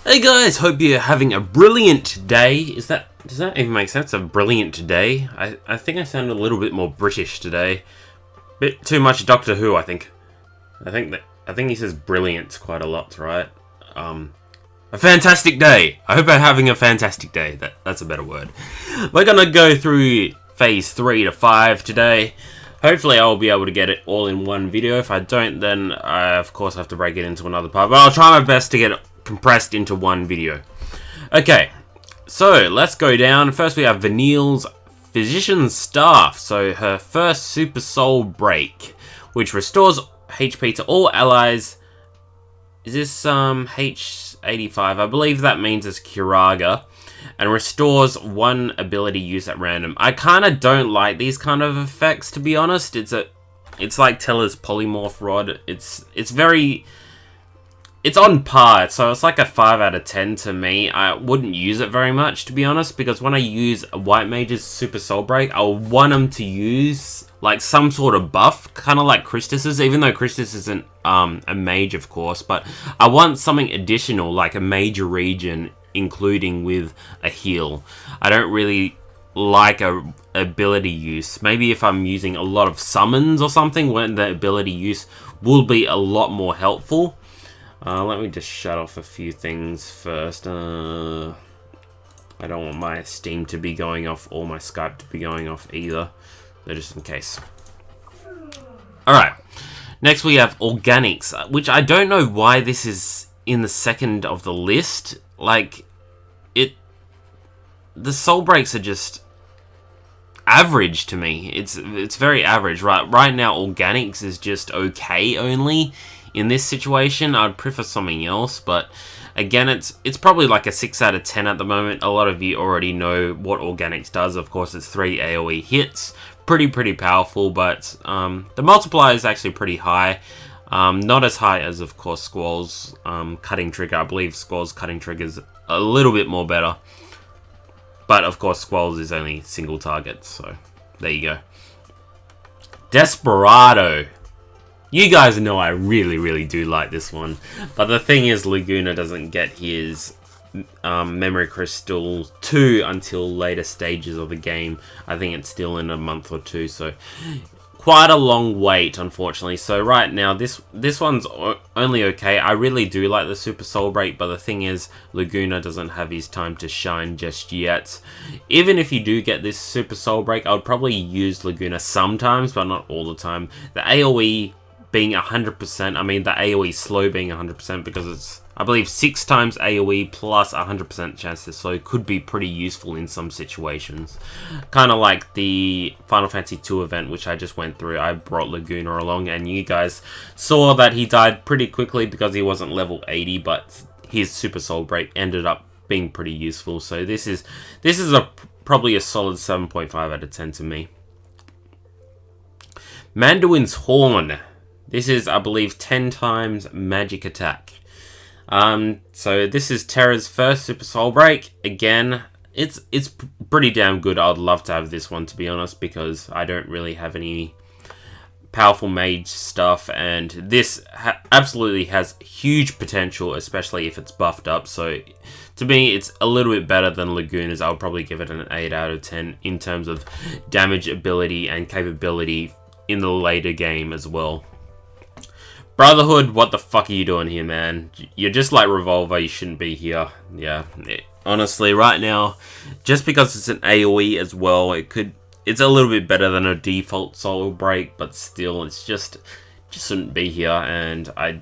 Hey guys, hope you're having a brilliant day. Does that even make sense? A brilliant day? I think I sound a little bit more British today. Bit too much Doctor Who, I think. I think he says brilliant quite a lot, right? A fantastic day. I hope I'm having a fantastic day. That's a better word. We're gonna go through phase 3 to 5 today. Hopefully I'll be able to get it all in one video. If I don't, then I of course have to break it into another part. But I'll try my best to get it compressed into one video. Okay, so let's go down. First we have Vanille's Physician's Staff. So her first Super Soul Break, which restores HP to all allies. Is this H85? I believe that means it's Kiraga. And restores one ability use at random. I kind of don't like these kind of effects, to be honest. It's like Teller's Polymorph Rod. It's on par, so it's like a 5 out of 10 to me. I wouldn't use it very much, to be honest, because when I use a White Mage's Super Soul Break, I want them to use like some sort of buff, kind of like Christus's, even though Christus isn't a mage, of course, but I want something additional, like a major region, including with a heal. I don't really like a ability use. Maybe if I'm using a lot of summons or something, when the ability use will be a lot more helpful. Let me just shut off a few things first. I don't want my Steam to be going off or my Skype to be going off either, so just in case. Alright, next we have Organics, which I don't know why this is in the second of the list. Like, the soul breaks are just average to me. It's very average. Right now, Organics is just okay only. In this situation, I'd prefer something else, but again, it's probably like a 6 out of 10 at the moment. A lot of you already know what Organics does. Of course, it's 3 AoE hits. Pretty powerful, but the multiplier is actually pretty high. Not as high as, of course, Squall's cutting trigger. I believe Squall's cutting trigger is a little bit more better. But, of course, Squall's is only single target, so there you go. Desperado. You guys know I really do like this one. But the thing is, Laguna doesn't get his Memory Crystal 2 until later stages of the game. I think it's still in a month or two, so quite a long wait, unfortunately. So right now, this one's only okay. I really do like the Super Soul Break, but the thing is, Laguna doesn't have his time to shine just yet. Even if you do get this Super Soul Break, I would probably use Laguna sometimes, but not all the time. The AoE being 100%, I mean the AoE slow being 100% because it's, I believe, 6 times AoE plus 100% chance to slow could be pretty useful in some situations. Kind of like the Final Fantasy II event, which I just went through. I brought Laguna along, and you guys saw that he died pretty quickly because he wasn't level 80, but his Super Soul Break ended up being pretty useful. So this is probably a solid 7.5 out of 10 to me. Manduin's Horn. This is, I believe, 10 times magic attack. So this is Terra's first Super Soul Break. Again, it's pretty damn good. I'd love to have this one, to be honest, because I don't really have any powerful mage stuff, and this absolutely has huge potential, especially if it's buffed up. So to me, it's a little bit better than Laguna's. I would probably give it an 8 out of 10 in terms of damage ability and capability in the later game as well. Brotherhood, what the fuck are you doing here, man? You're just like Revolver, you shouldn't be here. Yeah, honestly, right now, just because it's an AoE as well, it's a little bit better than a default Soul Break, but still, it just shouldn't be here, and I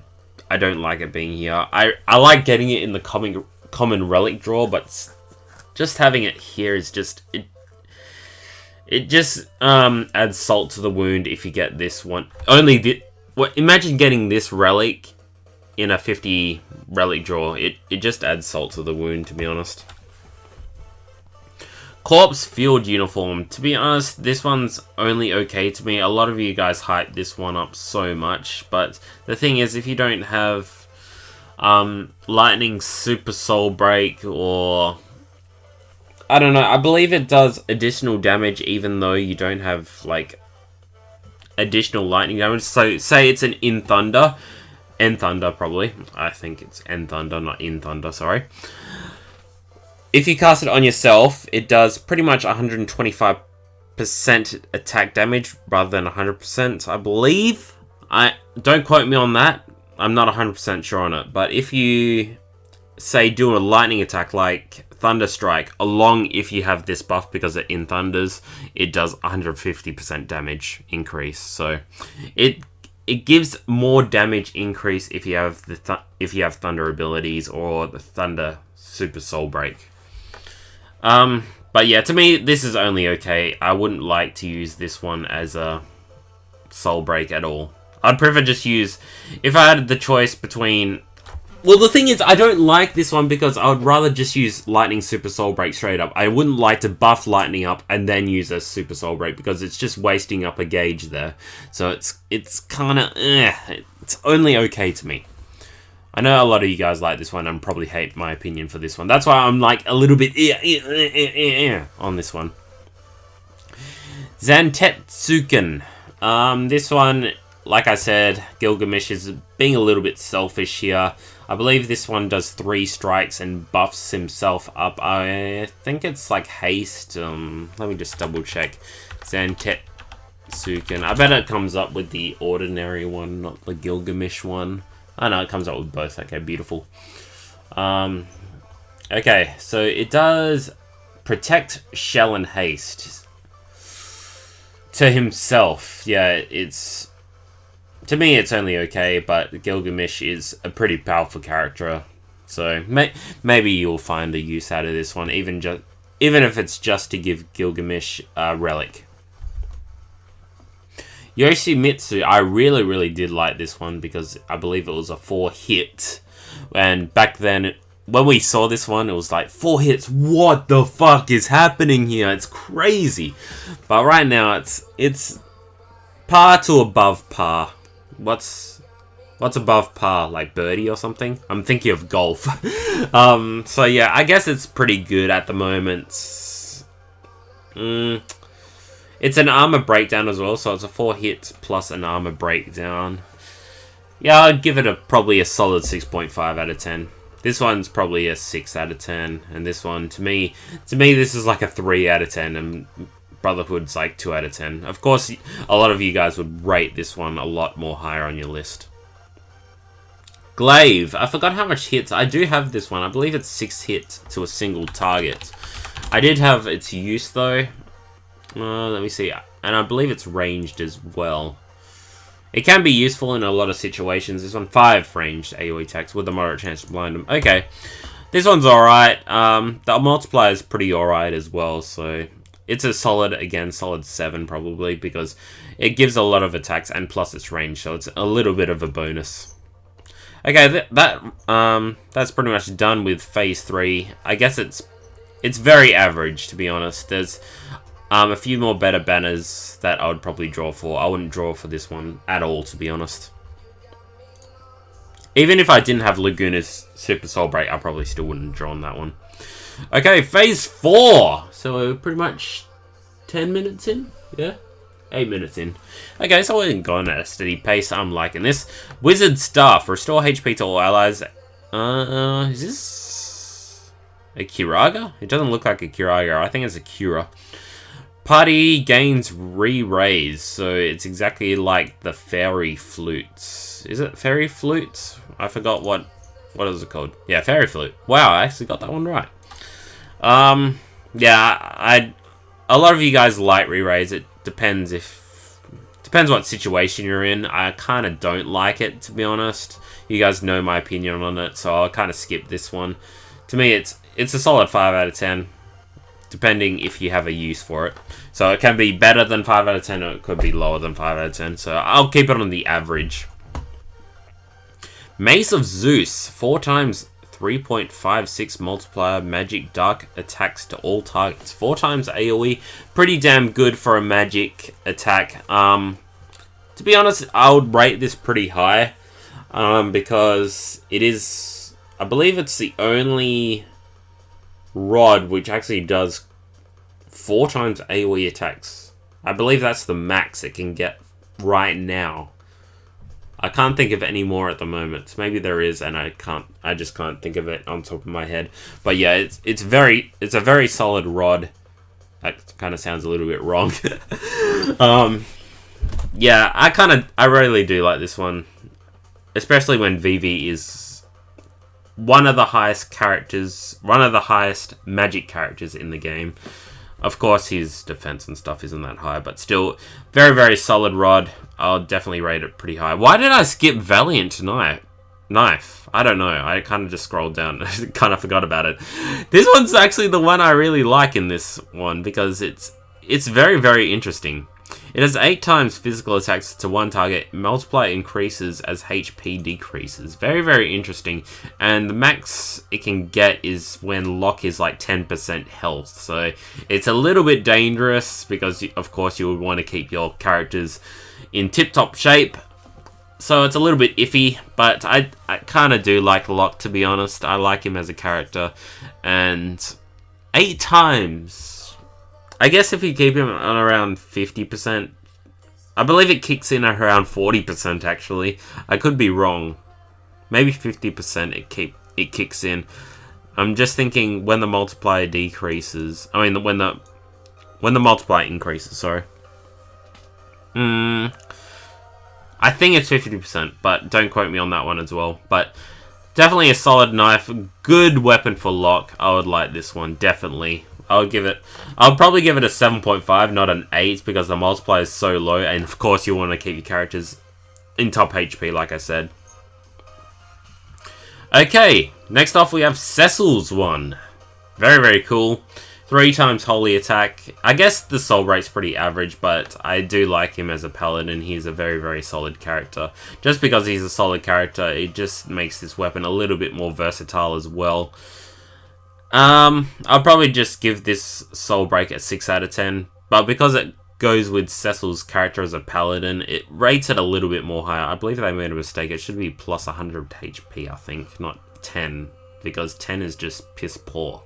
don't like it being here. I like getting it in the common Relic Draw, but just having it here is just, it just adds salt to the wound if you get this one. Well, imagine getting this relic in a 50 relic draw. It just adds salt to the wound, to be honest. Corpse Field Uniform. To be honest, this one's only okay to me. A lot of you guys hype this one up so much, but the thing is, if you don't have Lightning Super Soul Break, or I don't know, I believe it does additional damage even though you don't have like additional lightning damage. So say it's an In Thunder, End Thunder, probably. I think it's End Thunder, not In Thunder, sorry. If you cast it on yourself, it does pretty much 125% attack damage rather than 100%, I believe. Don't quote me on that. I'm not 100% sure on it. But if you, say, do a lightning attack like Thunder Strike, along if you have this buff because it in Thunders, it does 150% damage increase. So it gives more damage increase if you have Thunder abilities or the Thunder Super Soul Break. But yeah, to me, this is only okay. I wouldn't like to use this one as a Soul Break at all. I'd prefer just use, if I had the choice between... Well, the thing is, I don't like this one because I would rather just use Lightning Super Soul Break straight up. I wouldn't like to buff Lightning up and then use a Super Soul Break because it's just wasting up a gauge there. So it's kind of, it's only okay to me. I know a lot of you guys like this one and probably hate my opinion for this one. That's why I'm like a little bit on this one. Zantetsuken. This one, like I said, Gilgamesh is being a little bit selfish here. I believe this one does 3 strikes and buffs himself up. I think it's like haste. Let me just double check. Zantetsuken. I bet it comes up with the ordinary one, not the Gilgamesh one. Oh no, it comes out with both. Okay, beautiful. Okay, so it does protect, shell, and haste to himself. Yeah, it's, to me it's only okay, but Gilgamesh is a pretty powerful character, so maybe you'll find a use out of this one, even if it's just to give Gilgamesh a relic. Yoshimitsu, I really did like this one because I believe it was a 4-hit. And back then, when we saw this one, it was like, 4 hits, what the fuck is happening here? It's crazy. But right now, it's par to above par. What's above par? Like birdie or something? I'm thinking of golf. So yeah, I guess it's pretty good at the moment. It's an armor breakdown as well, so it's a 4-hit plus an armor breakdown. Yeah, I'd give it probably a solid 6.5 out of 10. This one's probably a 6 out of 10, and this one, to me, this is like a 3 out of 10, and Brotherhood's like 2 out of 10. Of course, a lot of you guys would rate this one a lot more higher on your list. Glaive. I forgot how much hits. I do have this one. I believe it's 6 hits to a single target. I did have its use, though. Let me see. And I believe it's ranged as well. It can be useful in a lot of situations. This one, 5 ranged AoE attacks with a moderate chance to blind them. Okay. This one's alright. The multiplier is pretty alright as well. So it's a solid, again, solid 7 probably. Because it gives a lot of attacks and plus it's ranged. So it's a little bit of a bonus. Okay, that's pretty much done with Phase 3. I guess it's very average, to be honest. There's a few more better banners that I would probably draw for. I wouldn't draw for this one at all, to be honest. Even if I didn't have Laguna's Super Soul Break, I probably still wouldn't draw on that one. Okay, Phase 4! So we're pretty much 10 minutes in? Yeah? 8 minutes in. Okay, so we're going at a steady pace. I'm liking this. Wizard Staff. Restore HP to all allies. Is this a Kiraga? It doesn't look like a Kiraga. I think it's a Kira. Party gains re-raise, so it's exactly like the Fairy Flutes. Is it Fairy Flute? I forgot what is it called. Yeah, Fairy Flute. Wow, I actually got that one right. Yeah, a lot of you guys like re-raise. It depends what situation you're in. I kind of don't like it, to be honest. You guys know my opinion on it, so I'll kind of skip this one. To me, it's a solid 5 out of 10. Depending if you have a use for it. So it can be better than 5 out of 10 or it could be lower than 5 out of 10. So I'll keep it on the average. Mace of Zeus. 4 times 3.56 multiplier magic dark attacks to all targets. 4 times AoE. Pretty damn good for a magic attack. To be honest, I would rate this pretty high. Because it is... I believe it's the only rod which actually does 4 times AoE attacks. I believe that's the max it can get right now. I can't think of any more at the moment. Maybe there is, and I just can't think of it on top of my head. But yeah, it's a very solid rod. That kind of sounds a little bit wrong. Yeah, I really do like this one, especially when Vivi is one of the highest magic characters in the game. Of course, his defense and stuff isn't that high, but still, very, very solid rod. I'll definitely rate it pretty high. Why did I skip Valiant Knife? I don't know. I kind of just scrolled down. Kind of forgot about it. This one's actually the one I really like in this one, because it's very, very interesting. It has 8 times physical attacks to one target. Multiplier increases as HP decreases. Very, very interesting. And the max it can get is when lock is like 10% health. So it's a little bit dangerous because, of course, you would want to keep your characters in tip-top shape. So it's a little bit iffy, but I kind of do like Locke, to be honest. I like him as a character. And 8 times... I guess if you keep him on around 50%, I believe it kicks in at around 40% actually. I could be wrong. Maybe 50% it kicks in. I'm just thinking when the multiplier decreases. I mean when the multiplier increases, sorry. I think it's 50%, but don't quote me on that one as well. But definitely a solid knife, good weapon for Locke. I would like this one, definitely. I'll probably give it a 7.5, not an 8, because the multiplier is so low, and of course you want to keep your characters in top HP, like I said. Okay, next off we have Cecil's one. Very, very cool. 3 times holy attack. I guess the soul rate's pretty average, but I do like him as a paladin. He's a very, very solid character. Just because he's a solid character, it just makes this weapon a little bit more versatile as well. I'll probably just give this soul break a 6 out of 10, but because it goes with Cecil's character as a paladin, it rates it a little bit more higher. I believe they made a mistake. It should be plus 100 HP, I think, not 10, because 10 is just piss poor.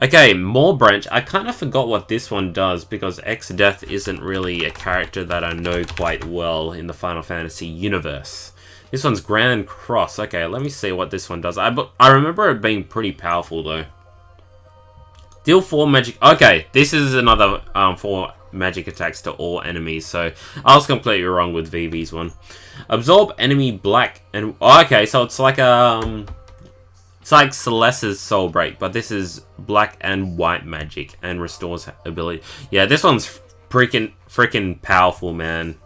Okay, more branch. I kind of forgot what this one does, because X-Death isn't really a character that I know quite well in the Final Fantasy universe. This one's Grand Cross. Okay, let me see what this one does. I remember it being pretty powerful, though. Deal 4 magic... Okay, this is another 4 magic attacks to all enemies, so I was completely wrong with Vivi's one. Absorb enemy black and... Oh, okay, so it's like it's like Celeste's Soul Break, but this is black and white magic and restores ability. Yeah, this one's freaking powerful, man.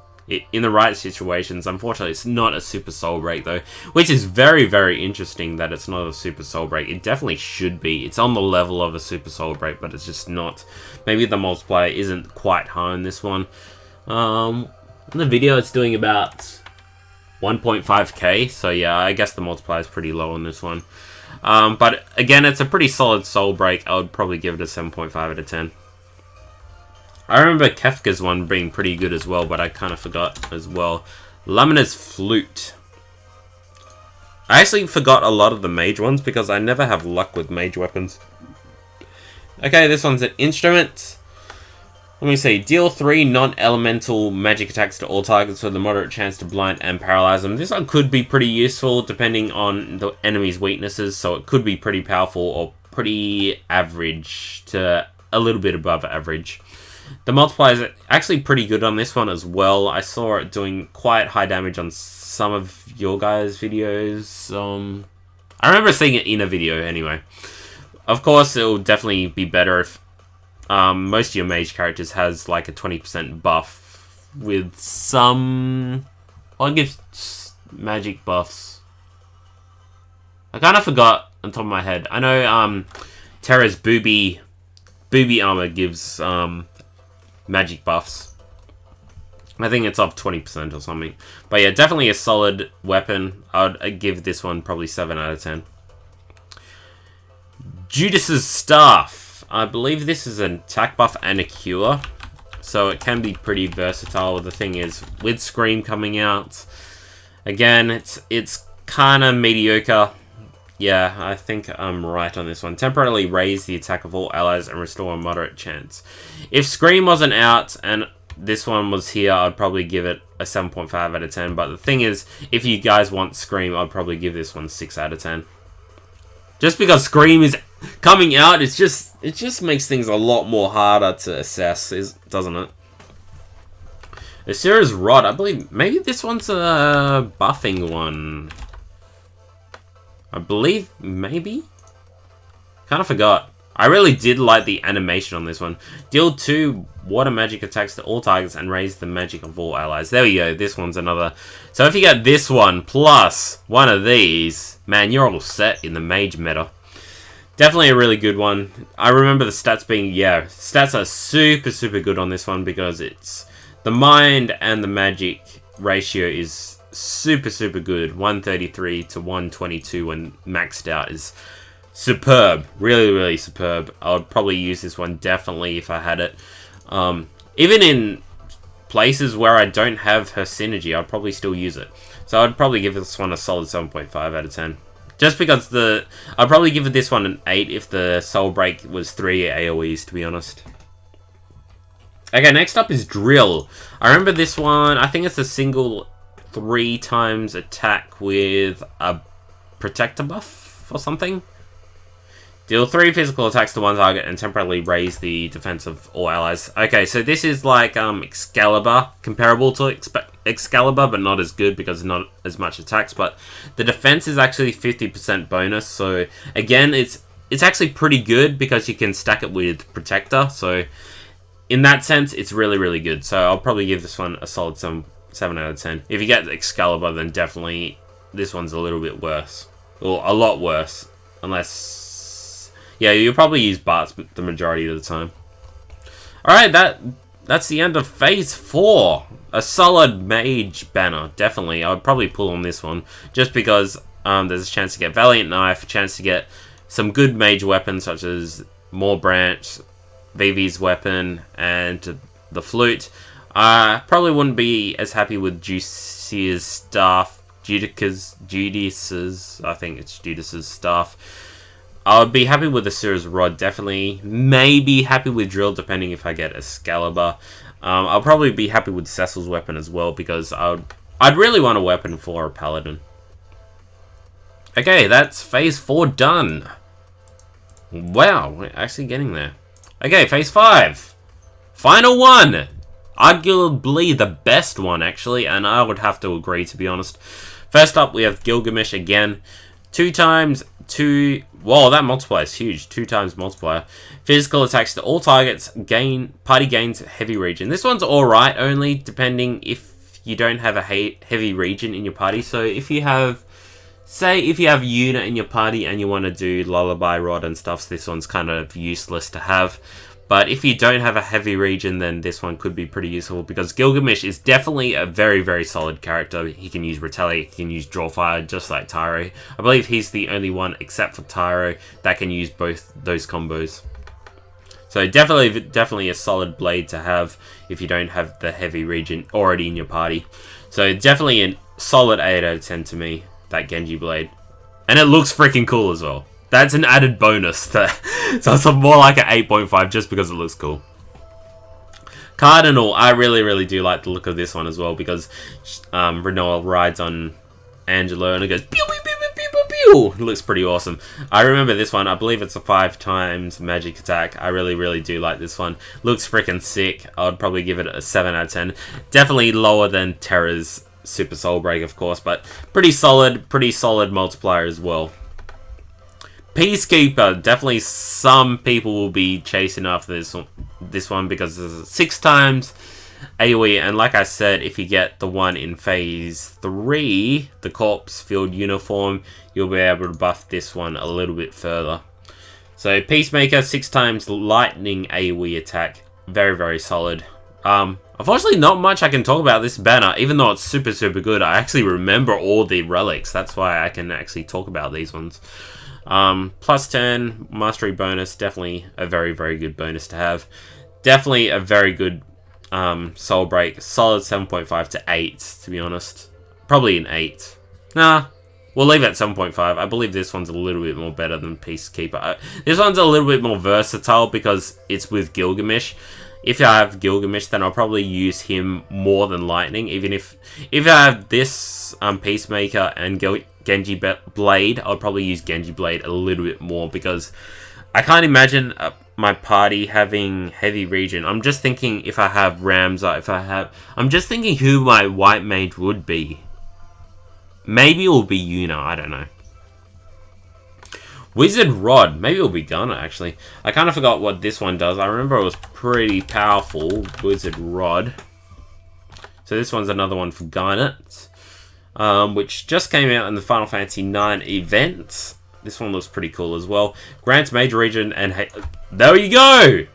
In the right situations. Unfortunately, it's not a Super Soul Break, though, which is very, very interesting that it's not a Super Soul Break. It definitely should be. It's on the level of a Super Soul Break, but it's just not. Maybe the multiplier isn't quite high in this one. In the video, it's doing about 1.5k, so yeah, I guess the multiplier is pretty low on this one. But again, it's a pretty solid Soul Break. I would probably give it a 7.5 out of 10. I remember Kefka's one being pretty good as well, but I kind of forgot as well. Lamina's Flute. I actually forgot a lot of the mage ones because I never have luck with mage weapons. Okay, this one's an instrument. Let me see. Deal 3 non-elemental magic attacks to all targets with a moderate chance to blind and paralyze them. This one could be pretty useful depending on the enemy's weaknesses, so it could be pretty powerful or pretty average to a little bit above average. The multiplier is actually pretty good on this one as well. I saw it doing quite high damage on some of your guys' videos. I remember seeing it in a video anyway. Of course, it will definitely be better if most of your mage characters has like a 20% buff with some... I'll give magic buffs. I kind of forgot on top of my head. I know Terra's booby armor gives... magic buffs. I think it's up 20% or something. But yeah, definitely a solid weapon. I'd give this one probably 7 out of 10. Judas's Staff. I believe this is an attack buff and a cure. So it can be pretty versatile. The thing is, with Scream coming out, again, it's kind of mediocre. Yeah, I think I'm right on this one. Temporarily raise the attack of all allies and restore a moderate chance. If Scream wasn't out and this one was here, I'd probably give it a 7.5 out of 10. But the thing is, if you guys want Scream, I'd probably give this one 6 out of 10. Just because Scream is coming out, it just makes things a lot more harder to assess, doesn't it? The Sears Rod, I believe maybe this one's a buffing one. I believe maybe. Kind of forgot. I really did like the animation on this one. Deal 2 water magic attacks to all targets and raise the magic of all allies. There we go. This one's another. So if you get this one plus one of these, man, you're all set in the mage meta. Definitely a really good one. I remember the stats being, stats are super, super good on this one because it's the mind and the magic ratio is super, super good. 133 to 122 when maxed out is superb. Really, really superb. I would probably use this one definitely if I had it. Even in places where I don't have her synergy, I'd probably still use it. So I'd probably give this one a solid 7.5 out of 10. Just because I'd probably give this one an 8 if the Soul Break was 3 AoEs, to be honest. Okay, next up is Drill. I remember this one. I think it's a single 3 times attack with a protector buff or something. Deal 3 physical attacks to one target and temporarily raise the defense of all allies. Okay, so this is like Excalibur, comparable to Excalibur, but not as good because not as much attacks. But the defense is actually 50% bonus. So again, it's actually pretty good because you can stack it with Protector. So in that sense, it's really, really good. So I'll probably give this one a solid 7 out of 10. If you get Excalibur, then definitely this one's a little bit worse. Or a lot worse. Unless... yeah, you'll probably use Bart's the majority of the time. Alright, that's the end of Phase 4. A solid mage banner, definitely. I would probably pull on this one. Just because there's a chance to get Valiant Knife, a chance to get some good mage weapons such as More Branch, Vivi's weapon, and the flute. I probably wouldn't be as happy with Juicia's staff. Judas's, I think it's Judas's staff. I would be happy with the Sears Rod, definitely. Maybe happy with Drill, depending if I get Excalibur. I'll probably be happy with Cecil's weapon as well, because I'd really want a weapon for a Paladin. Okay, that's Phase 4 done. Wow, we're actually getting there. Okay, Phase 5. Final one! Arguably the best one, actually, and I would have to agree, to be honest. First up, we have Gilgamesh again. 2 times 2... whoa, that multiplier is huge. 2 times multiplier. Physical attacks to all targets. Party gains heavy region. This one's alright, only depending if you don't have a heavy region in your party. So if you have... say if you have Una in your party and you want to do Lullaby Rod and stuff, so this one's kind of useless to have. But if you don't have a heavy region, then this one could be pretty useful, because Gilgamesh is definitely a very, very solid character. He can use Retaliate, he can use Draw Fire, just like Tyro. I believe he's the only one, except for Tyro, that can use both those combos. So definitely a solid blade to have if you don't have the heavy region already in your party. So definitely a solid 8 out of 10 to me, that Genji blade. And it looks freaking cool as well. That's an added bonus. So it's more like an 8.5 just because it looks cool. Cardinal, I really, really do like the look of this one as well, because Renoir rides on Angelo and it goes pew, pew, pew, pew, pew, pew. It looks pretty awesome. I remember this one. I believe it's a 5 times magic attack. I really, really do like this one. Looks freaking sick. I would probably give it a 7 out of 10. Definitely lower than Terra's Super Soul Break, of course, but pretty solid multiplier as well. Peacekeeper, definitely some people will be chasing after this one because it's 6 times AoE, and like I said, if you get the one in Phase 3, the Corpse Field Uniform, you'll be able to buff this one a little bit further. So Peacemaker, 6 times lightning AoE attack, very, very solid. Unfortunately, not much I can talk about this banner, even though it's super, super good. I actually remember all the relics, that's why I can actually talk about these ones. Plus 10 mastery bonus, definitely a very, very good bonus to have. Definitely a very good soul break. Solid 7.5 to 8, to be honest. Probably an 8. Nah, we'll leave it at 7.5. I believe this one's a little bit more better than Peacekeeper. This one's a little bit more versatile because it's with Gilgamesh. if I have Gilgamesh, then I'll probably use him more than Lightning. Even if I have this Peacemaker and Genji Blade, I'll probably use Genji Blade a little bit more, because I can't imagine my party having heavy regen. I'm just thinking if I have Ramza, I'm just thinking who my white mage would be. Maybe it will be Yuna, I don't know. Wizard Rod. Maybe it'll be Gunner, actually. I kind of forgot what this one does. I remember it was pretty powerful. Wizard Rod. So this one's another one for Garnet. Which just came out in the Final Fantasy IX event. This one looks pretty cool as well. Grants major regen and... there you go!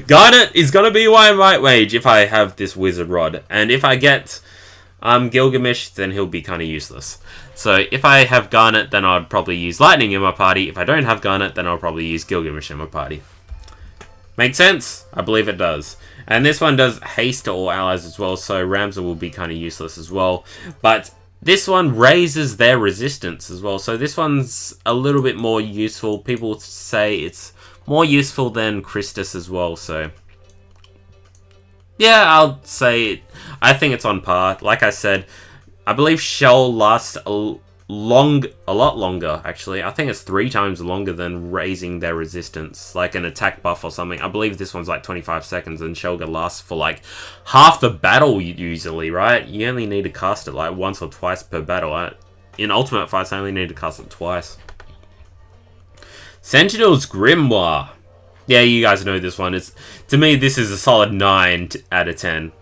Garnet is going to be my white mage if I have this Wizard Rod. And if I get Gilgamesh, then he'll be kind of useless. So if I have Garnet, then I'd probably use Lightning in my party. If I don't have Garnet, then I'll probably use Gilgamesh in my party. Make sense? I believe it does. And this one does haste to all allies as well, so Ramza will be kind of useless as well. But this one raises their resistance as well, so this one's a little bit more useful. People say it's more useful than Christus as well, so... yeah, I'll say I think it's on par. Like I said, I believe Shell lasts a lot longer, actually. I think it's 3 times longer than raising their resistance, like an attack buff or something. I believe this one's like 25 seconds, and Shelga lasts for like half the battle usually, right? You only need to cast it like once or twice per battle. In Ultimate Fights, I only need to cast it twice. Sentinel's Grimoire. Yeah, you guys know this one. To me, this is a solid 9 out of 10.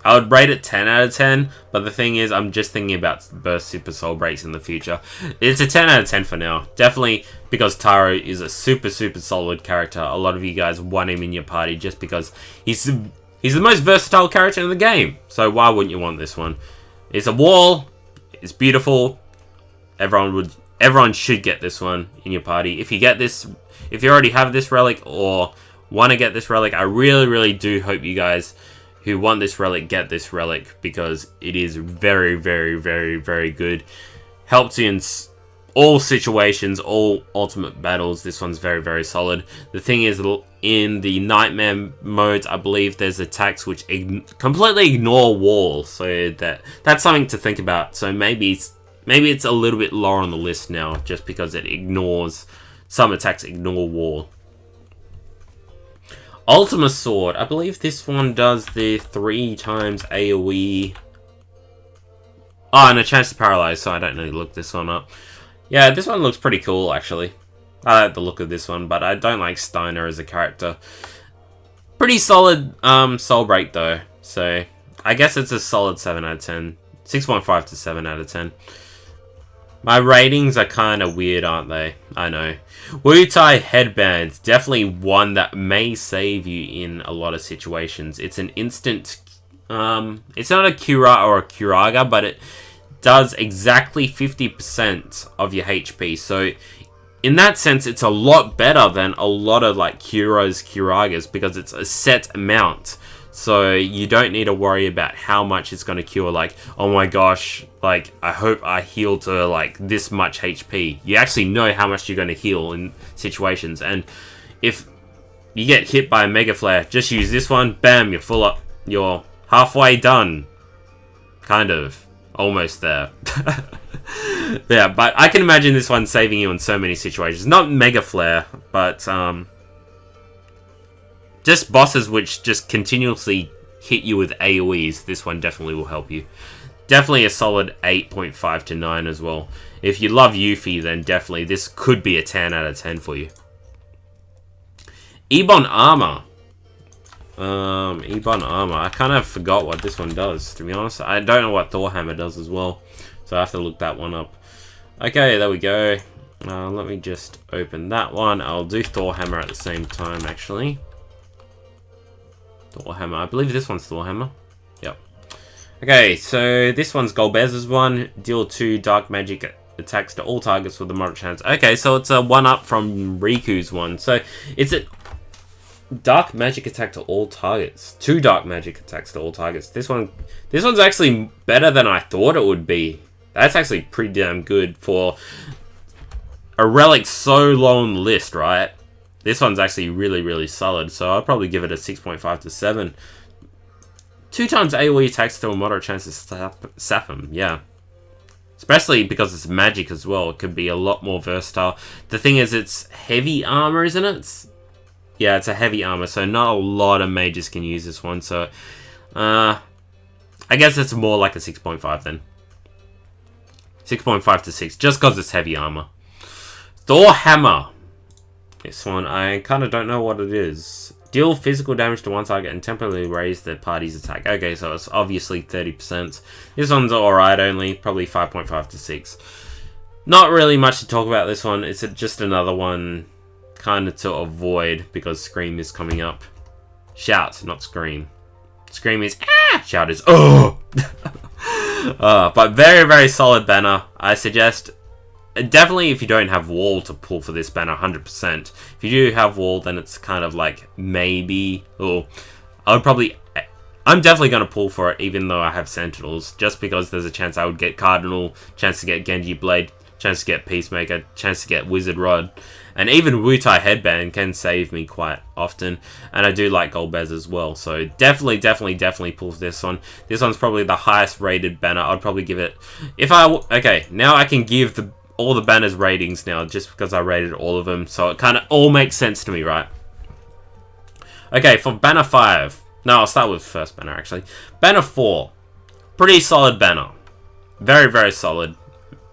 I would rate it 10 out of 10, but the thing is, I'm just thinking about Burst Super Soul Breaks in the future. It's a 10 out of 10 for now. Definitely because Taro is a super solid character. A lot of you guys want him in your party just because he's the most versatile character in the game. So why wouldn't you want this one? It's a wall. It's beautiful. Everyone should get this one in your party. If you get this, if you already have this relic or want to get this relic, I really do hope you guys who want this relic get this relic, because it is very good. Helps you in all situations, all ultimate battles. This one's very solid. The thing is, in the nightmare modes, I believe there's attacks which completely ignore walls, so that's something to think about. So maybe it's a little bit lower on the list now, just because it ignores some attacks ignore wall. Ultima Sword. I believe this one does the 3 times AoE. Oh, and a chance to paralyze, so I don't need to look this one up. Yeah, this one looks pretty cool, actually. I like the look of this one, but I don't like Steiner as a character. Pretty solid Soul Break, though. So, I guess it's a solid 7 out of 10. 6.5 to 7 out of 10. My ratings are kind of weird, aren't they? I know. Wutai Headband. Definitely one that may save you in a lot of situations. It's an instant... it's not a Cura or a Curaga, but it does exactly 50% of your HP. So, in that sense, it's a lot better than a lot of like Curas, Curagas, because it's a set amount. So you don't need to worry about how much it's going to cure. Like, oh my gosh, like, I hope I heal to like this much HP. You actually know how much you're going to heal in situations. And if you get hit by a Mega Flare, just use this one. Bam, you're full up. You're halfway done. Kind of. Almost there. Yeah, but I can imagine this one saving you in so many situations. Not Mega Flare, but just bosses which just continuously hit you with AoEs. This one definitely will help you. Definitely a solid 8.5 to 9 as well. If you love Yuffie, then definitely this could be a 10 out of 10 for you. Ebon Armor. Ebon Armor. I kind of forgot what this one does, to be honest. I don't know what Thor Hammer does as well, so I have to look that one up. Okay, there we go. Let me just open that one. I'll do Thor Hammer at the same time, actually. Thor Hammer. I believe this one's Thor Hammer. Yep. Okay, so this one's Golbez's one. Deal 2 dark magic attacks to all targets with a moderate chance. Okay, so it's a 1-up from Riku's one. So it's a dark magic attack to all targets. 2 dark magic attacks to all targets. This one's actually better than I thought it would be. That's actually pretty damn good for a relic so low on the list, right? This one's actually really, really solid, so I'll probably give it a 6.5 to 7. 2 times AoE attacks to a moderate chance to sap him, yeah. Especially because it's magic as well, it could be a lot more versatile. The thing is, it's heavy armor, isn't it? Yeah, it's a heavy armor, so not a lot of mages can use this one, so... I guess it's more like a 6.5 then. 6.5 to 6, just because it's heavy armor. Thor Hammer. This one, I kind of don't know what it is. Deal physical damage to one target and temporarily raise the party's attack. Okay, so it's obviously 30%. This one's alright only, probably 5.5 to 6. Not really much to talk about this one. It's just another one kind of to avoid because Scream is coming up. Shout, not Scream. Scream is ah! Shout is oh! But very, very solid banner. I suggest... Definitely, if you don't have wall to pull for this banner, 100%. If you do have wall, then it's kind of like maybe. Or I'm definitely going to pull for it, even though I have Sentinels, just because there's a chance I would get Cardinal, chance to get Genji Blade, chance to get Peacemaker, chance to get Wizard Rod, and even Wutai Headband can save me quite often. And I do like Gold Bez as well, so definitely pull this one. This one's probably the highest rated banner. I'd probably give it. Okay, now I can give all the banners ratings now, just because I rated all of them, so it kind of all makes sense to me, right? Okay, for banner 5. No, I'll start with first banner, actually. Banner 4. Pretty solid banner. Very, very solid.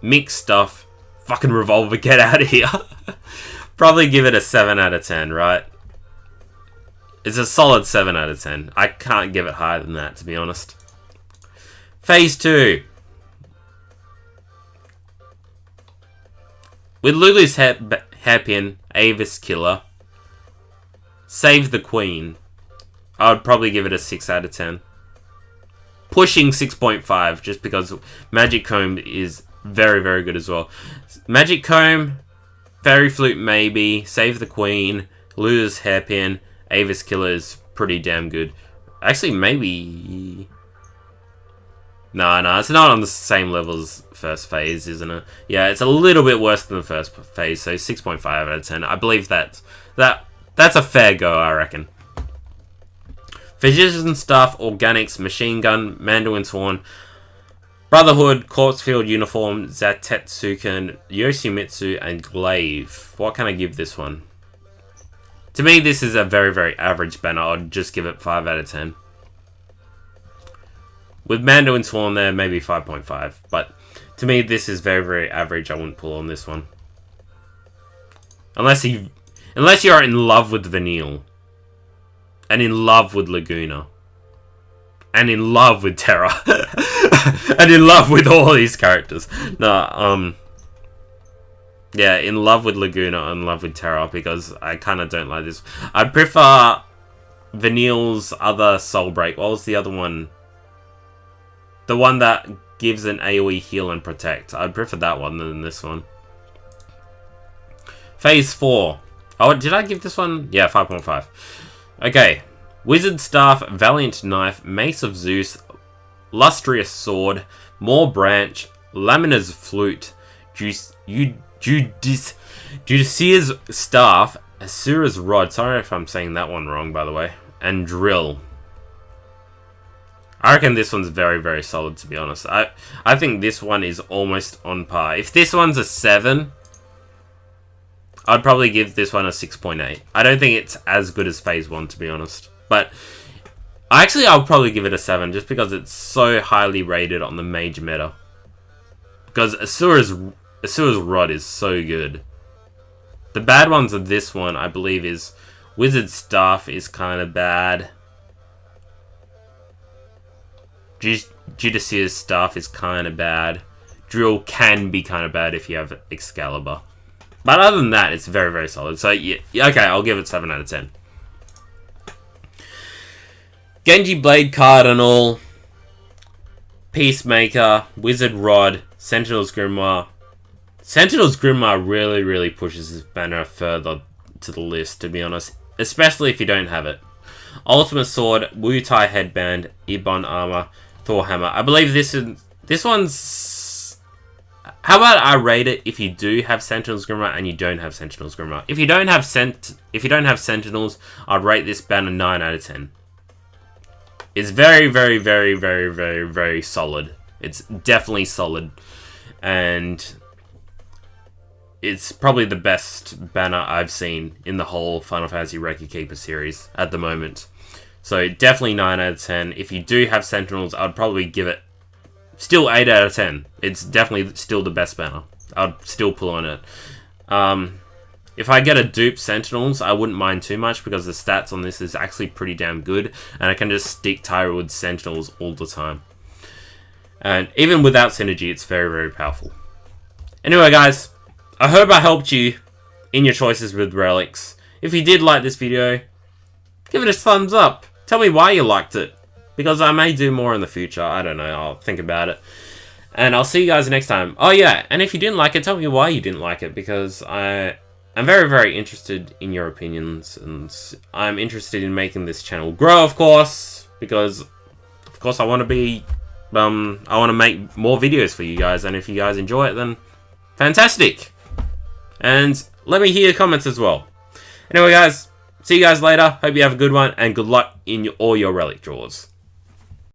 Mixed stuff. Fucking Revolver, get out of here. Probably give it a 7 out of 10, right? It's a solid 7 out of 10. I can't give it higher than that, to be honest. Phase 2. With Lulu's hairpin, Avis Killer, Save the Queen, I would probably give it a 6 out of 10. Pushing 6.5, just because Magic Comb is very, very good as well. Magic Comb, Fairy Flute maybe, Save the Queen, Lulu's hairpin, Avis Killer is pretty damn good. Actually, maybe... No, it's not on the same level as first phase, isn't it? Yeah, it's a little bit worse than the first phase, so 6.5 out of 10. I believe that's a fair go, I reckon. Physician Staff, Organics, Machine Gun, Mandarin's Horn, Brotherhood, Corpsefield Uniform, Zatetsuken, Yoshimitsu, and Glaive. What can I give this one? To me, this is a very, very average banner. I'd just give it 5 out of 10. With Mandarin's Horn there, maybe 5.5. But to me, this is very, very average. I wouldn't pull on this one. Unless you're in love with Vanille. And in love with Laguna. And in love with Terra. And in love with all these characters. No, yeah, in love with Laguna, in love with Terra, because I kind of don't like this. I prefer Vanille's other Soul Break. What was the other one? The one that gives an AoE heal and protect. I prefer that one than this one. Phase 4. Oh, did I give this one? Yeah, 5.5. Okay. Wizard Staff, Valiant Knife, Mace of Zeus, Lustrous Sword, More Branch, Lamina's Flute, Judicia's Staff, Asura's Rod. Sorry if I'm saying that one wrong, by the way. And Drill. I reckon this one's very, very solid, to be honest. I think this one is almost on par. If this one's a 7, I'd probably give this one a 6.8. I don't think it's as good as Phase 1, to be honest. But actually, I'll probably give it a 7, just because it's so highly rated on the mage meta. Because Asura's Rod is so good. The bad ones of this one, I believe, is Wizard Staff is kind of bad. Judicia's Staff is kind of bad. Drill can be kind of bad if you have Excalibur. But other than that, it's very, very solid. So, yeah, okay, I'll give it 7 out of 10. Genji Blade Cardinal, Peacemaker, Wizard Rod, Sentinel's Grimoire. Sentinel's Grimoire really, really pushes this banner further to the list, to be honest. Especially if you don't have it. Ultimate Sword, Wutai Headband, Ibon Armor, Thor Hammer. I believe this one's... How about I rate it if you do have Sentinel's Grimmer and you don't have Sentinel's Grimmer? If you don't have Sentinels, I'd rate this banner 9 out of 10. It's very, very, very, very, very, very solid. It's definitely solid. And it's probably the best banner I've seen in the whole Final Fantasy Record Keeper series at the moment. So definitely 9 out of 10. If you do have Sentinels, I'd probably give it still 8 out of 10. It's definitely still the best banner. I'd still pull on it. If I get a dupe Sentinels, I wouldn't mind too much because the stats on this is actually pretty damn good. And I can just stick Tyra with Sentinels all the time. And even without synergy, it's very, very powerful. Anyway, guys, I hope I helped you in your choices with relics. If you did like this video, give it a thumbs up. Tell me why you liked it. Because I may do more in the future. I don't know. I'll think about it. And I'll see you guys next time. Oh, yeah. And if you didn't like it, tell me why you didn't like it. Because I'm very, very interested in your opinions. And I'm interested in making this channel grow, of course. Because, of course, I want to be... I want to make more videos for you guys. And if you guys enjoy it, then fantastic. And let me hear your comments as well. Anyway, guys. See you guys later. Hope you have a good one. And good luck in all your relic draws.